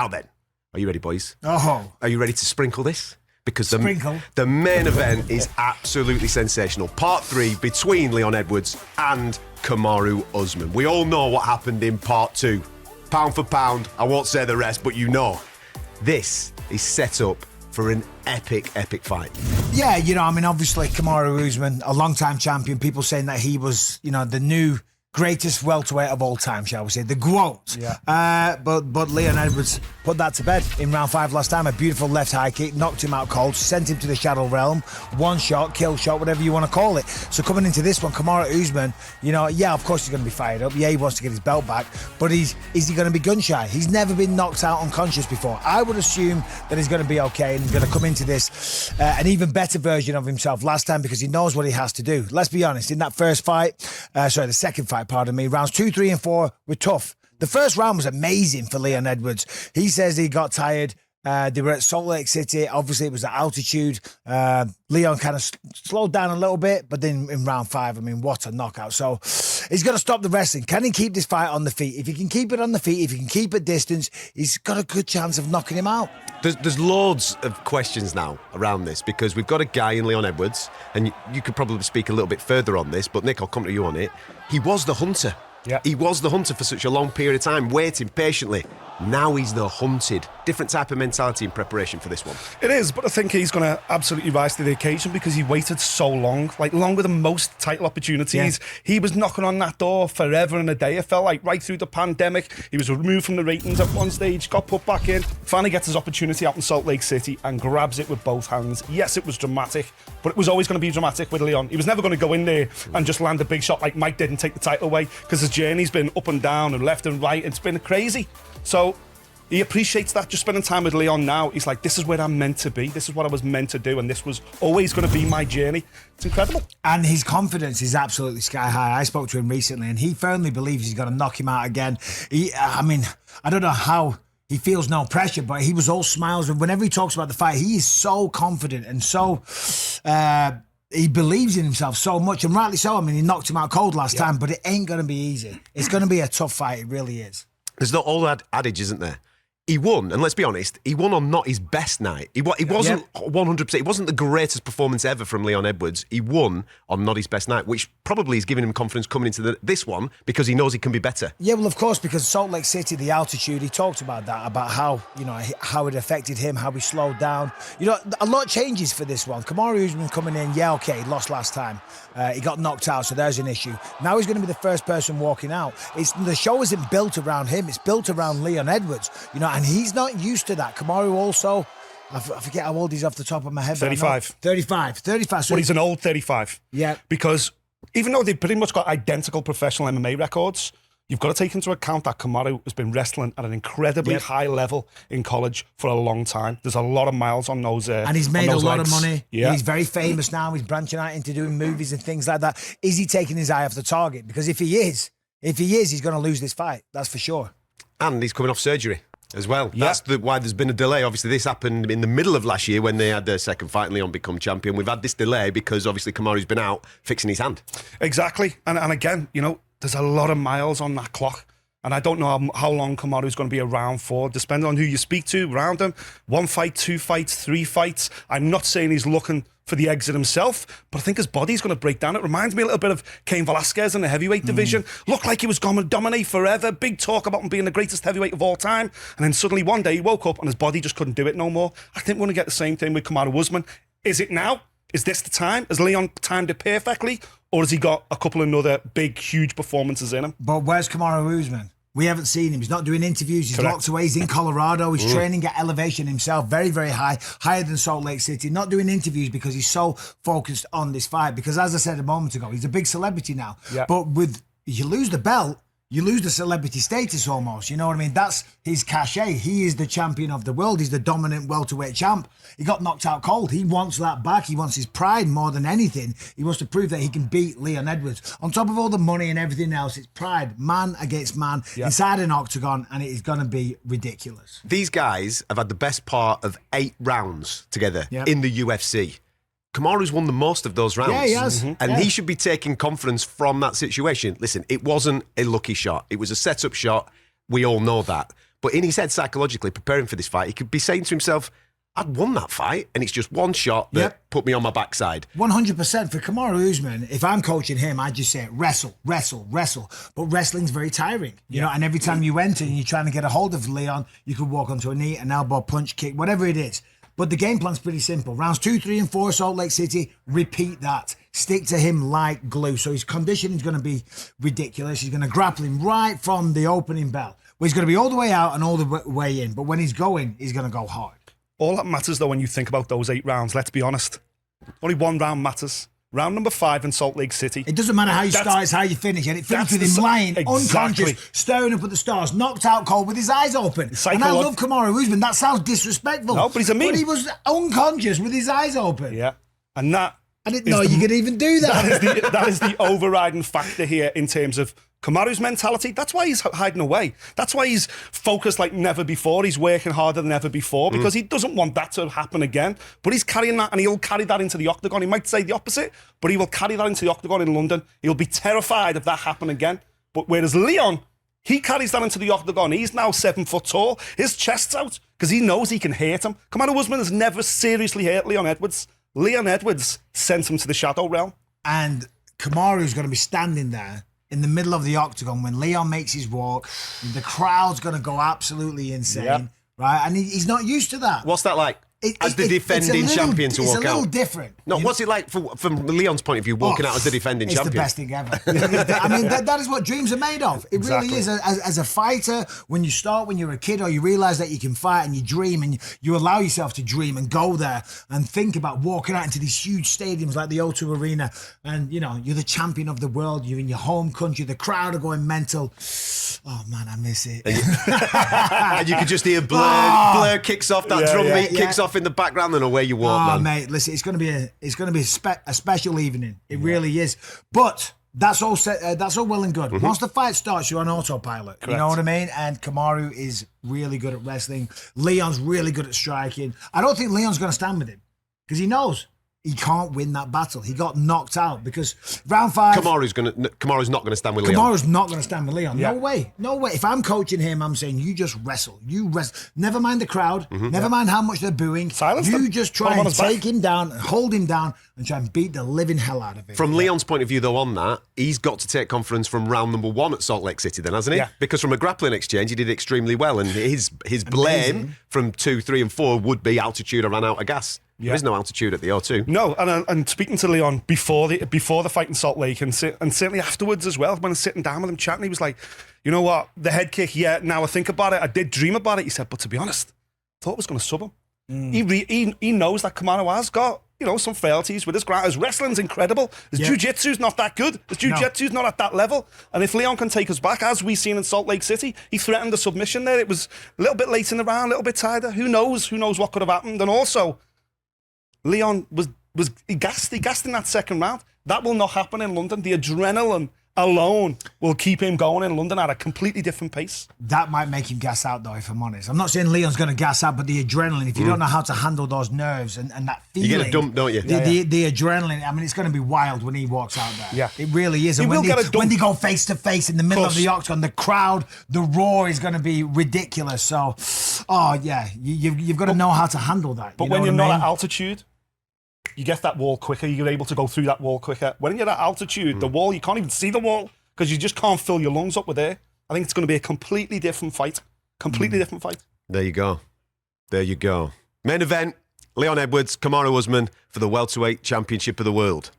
Now then, are you ready, boys? Oh. Are you ready to sprinkle this? Because the main event is absolutely sensational. Part 3 between Leon Edwards and Kamaru Usman. We all know what happened in Part 2. Pound for pound, I won't say the rest, but you know. This is set up for an epic fight. Yeah, obviously Kamaru Usman, a long-time champion, people saying that he was, the new greatest welterweight of all time, shall we say, the GOAT. Yeah. But Leon Edwards put that to bed in round 5 last time. A beautiful left high kick, knocked him out cold, sent him to the shadow realm. One shot, kill shot, whatever you want to call it. So coming into this one, Kamaru Usman, of course he's going to be fired up. Yeah, he wants to get his belt back, but is he going to be gun shy? He's never been knocked out unconscious before. I would assume that he's going to be okay and he's going to come into this an even better version of himself last time because he knows what he has to do. Let's be honest, in that first fight, the second fight, pardon me, rounds 2, 3 and 4 were tough. The first round was amazing for Leon Edwards. He says he got tired. They were at Salt Lake City. Obviously, it was the altitude. Leon kind of slowed down a little bit, but then in round 5, what a knockout. So he's got to stop the wrestling. Can he keep this fight on the feet? If he can keep it on the feet, if he can keep it distance, he's got a good chance of knocking him out. There's loads of questions now around this because we've got a guy in Leon Edwards, and you could probably speak a little bit further on this, but Nick, I'll come to you on it. He was the hunter. Yeah. He was the hunter for such a long period of time, waiting patiently. Now he's the hunted. Different type of mentality in preparation for this one. It is, but I think he's going to absolutely rise to the occasion because he waited so long, like longer than most title opportunities. Yeah. He was knocking on that door forever and a day. It felt like right through the pandemic. He was removed from the ratings at one stage, got put back in, finally gets his opportunity out in Salt Lake City and grabs it with both hands. Yes, it was dramatic, but it was always going to be dramatic with Leon. He was never going to go in there and just land a big shot like Mike did and take the title away because his journey's been up and down and left and right. It's been crazy. So he appreciates that, just spending time with Leon now. He's like, this is where I'm meant to be. This is what I was meant to do. And this was always going to be my journey. It's incredible. And his confidence is absolutely sky high. I spoke to him recently and he firmly believes he's going to knock him out again. I don't know how he feels no pressure, but he was all smiles. And whenever he talks about the fight, he is so confident and so... he believes in himself so much, and rightly so. He knocked him out cold last time, but it ain't going to be easy. It's going to be a tough fight. It really is. There's not all that adage, isn't there? He won, and let's be honest, he won on not his best night. He wasn't 100%. It wasn't the greatest performance ever from Leon Edwards. He won on not his best night, which probably is giving him confidence coming into this one because he knows he can be better. Yeah, well, of course, because Salt Lake City, the altitude, he talked about that, about how it affected him, how he slowed down. A lot changes for this one. Kamaru Usman coming in, he lost last time. He got knocked out, so there's an issue. Now he's going to be the first person walking out. The show isn't built around him. It's built around Leon Edwards, and he's not used to that. Kamaru also, I forget how old he's off the top of my head. 35. 35. So he's an old 35. Yeah. Because even though they've pretty much got identical professional MMA records, you've got to take into account that Kamaru has been wrestling at an incredibly high level in college for a long time. There's a lot of miles on those and he's made a lot legs. of money. Yeah. He's very famous now. He's branching out into doing movies and things like that. Is he taking his eye off the target? Because if he is, he's going to lose this fight. That's for sure. And he's coming off surgery as well. Yeah. That's why there's been a delay. Obviously, this happened in the middle of last year when they had their second fight and Leon become champion. We've had this delay because obviously Kamaru's been out fixing his hand. Exactly. And again, there's a lot of miles on that clock. And I don't know how long Kamaru's going to be around for, depending on who you speak to around him. 1 fight, 2 fights, 3 fights. I'm not saying he's looking for the exit himself, but I think his body's going to break down. It reminds me a little bit of Cain Velasquez in the heavyweight division. Looked like he was going to dominate forever. Big talk about him being the greatest heavyweight of all time. And then suddenly one day he woke up and his body just couldn't do it no more. I think we're going to get the same thing with Kamaru Usman. Is it now? Is this the time? Has Leon timed it perfectly? Or has he got a couple of other big, huge performances in him? But where's Kamaru Usman? We haven't seen him. He's not doing interviews. He's locked away. He's in Colorado. He's training at elevation himself. Very, very high. Higher than Salt Lake City. Not doing interviews because he's so focused on this fight. Because as I said a moment ago, he's a big celebrity now. Yeah. But you lose the belt, you lose the celebrity status almost. You know what I mean? That's his cachet. He is the champion of the world. He's the dominant welterweight champ. He got knocked out cold. He wants that back. He wants his pride more than anything. He wants to prove that he can beat Leon Edwards. On top of all the money and everything else, it's pride, man against man, inside an octagon, and it is going to be ridiculous. These guys have had the best part of 8 rounds together in the UFC. Kamaru's won the most of those rounds. Yeah, he has. And he should be taking confidence from that situation. Listen, it wasn't a lucky shot. It was a set-up shot. We all know that. But in his head, psychologically, preparing for this fight, he could be saying to himself, I'd won that fight, and it's just one shot that put me on my backside. 100% for Kamaru Usman. If I'm coaching him, I just say wrestle, wrestle, wrestle. But wrestling's very tiring, you know. And every time you enter and you're trying to get a hold of Leon, you could walk onto a knee, an elbow, punch, kick, whatever it is. But the game plan's pretty simple. Rounds 2, 3, and 4, Salt Lake City. Repeat that. Stick to him like glue. So his conditioning's going to be ridiculous. He's going to grapple him right from the opening bell. Well, he's going to be all the way out and all the way in. But when he's going to go hard. All that matters, though, when you think about those 8 rounds, let's be honest. Only one round matters. Round number 5 in Salt Lake City. It doesn't matter how you start, it's how you finish. And it finished with him lying, unconscious, staring up at the stars, knocked out cold with his eyes open. And I love Kamaru Usman. That sounds disrespectful. No, but he's a meme. But he was unconscious with his eyes open. Yeah. And that... I didn't know you could even do that. That is the overriding factor here in terms of Kamaru's mentality. That's why he's hiding away. That's why he's focused like never before. He's working harder than ever before because he doesn't want that to happen again. But he's carrying that, and he'll carry that into the octagon. He might say the opposite, but he will carry that into the octagon in London. He'll be terrified of that happening again. But whereas Leon, he carries that into the octagon. He's now 7 foot tall. His chest's out because he knows he can hurt him. Kamaru Usman has never seriously hurt Leon Edwards. Leon Edwards sent him to the shadow realm. And Kamaru's going to be standing there in the middle of the octagon when Leon makes his walk. The crowd's going to go absolutely insane, right? And he's not used to that. What's that like? As the defending champion to walk out? It's a little different. No, what's it like from Leon's point of view, walking out as the defending champion? It's the best thing ever. I mean, that is what dreams are made of. It really is. As a fighter, when you start, when you're a kid, or you realise that you can fight and you dream and you allow yourself to dream and go there and think about walking out into these huge stadiums like the O2 Arena and, you know, you're the champion of the world, you're in your home country, the crowd are going mental. Oh, man, I miss it. And you could just hear Blur kicks off, that drum beat kicks off in the background, and away you walk, man. Mate, listen, it's going to be a special evening. It really is. But that's all well and good. Once the fight starts, you're on autopilot. Correct. You know what I mean? And Kamaru is really good at wrestling. Leon's really good at striking. I don't think Leon's going to stand with him because he knows he can't win that battle. He got knocked out because round 5... Kamaru's not going to stand with Leon. Kamaru's not going to stand with Leon. Yeah. No way. No way. If I'm coaching him, I'm saying, you just wrestle. You wrestle. Never mind the crowd. Never mind how much they're booing. Silence you them. Just try and take him down, hold him down, and try and beat the living hell out of him. From Leon's point of view, though, on that, he's got to take confidence from round number 1 at Salt Lake City then, hasn't he? Yeah. Because from a grappling exchange, he did extremely well. And his blame from 2, 3, and 4 would be altitude. I ran out of gas. There is no altitude at the O2. No, and speaking to Leon before the fight in Salt Lake and certainly afterwards as well, when I was sitting down with him chatting, he was like, you know what, the head kick, now I think about it, I did dream about it. He said, but to be honest, I thought I was going to sub him. He knows that Kamaru has got, you know, some frailties with his ground. His wrestling's incredible. His jiu-jitsu's not that good. His jiu-jitsu's not at that level. And if Leon can take us back, as we've seen in Salt Lake City, he threatened a submission there. It was a little bit late in the round, a little bit tighter. Who knows what could have happened? And also, Leon was gassed in that second round. That will not happen in London. The adrenaline alone will keep him going in London at a completely different pace. That might make him gas out, though, if I'm honest. I'm not saying Leon's going to gas out, but the adrenaline, if you don't know how to handle those nerves and that feeling... You get a dump, don't you? The adrenaline, I mean, it's going to be wild when he walks out there. Yeah. It really is. And when they go face to face in the middle of the octagon, the crowd, the roar is going to be ridiculous. So, you've got to know how to handle that. But when you're not at altitude... You get that wall quicker. You're able to go through that wall quicker. When you're at altitude, the wall, you can't even see the wall because you just can't fill your lungs up with air. I think it's going to be a completely different fight. Different fight. There you go. Main event, Leon Edwards, Kamaru Usman for the welterweight championship of the world.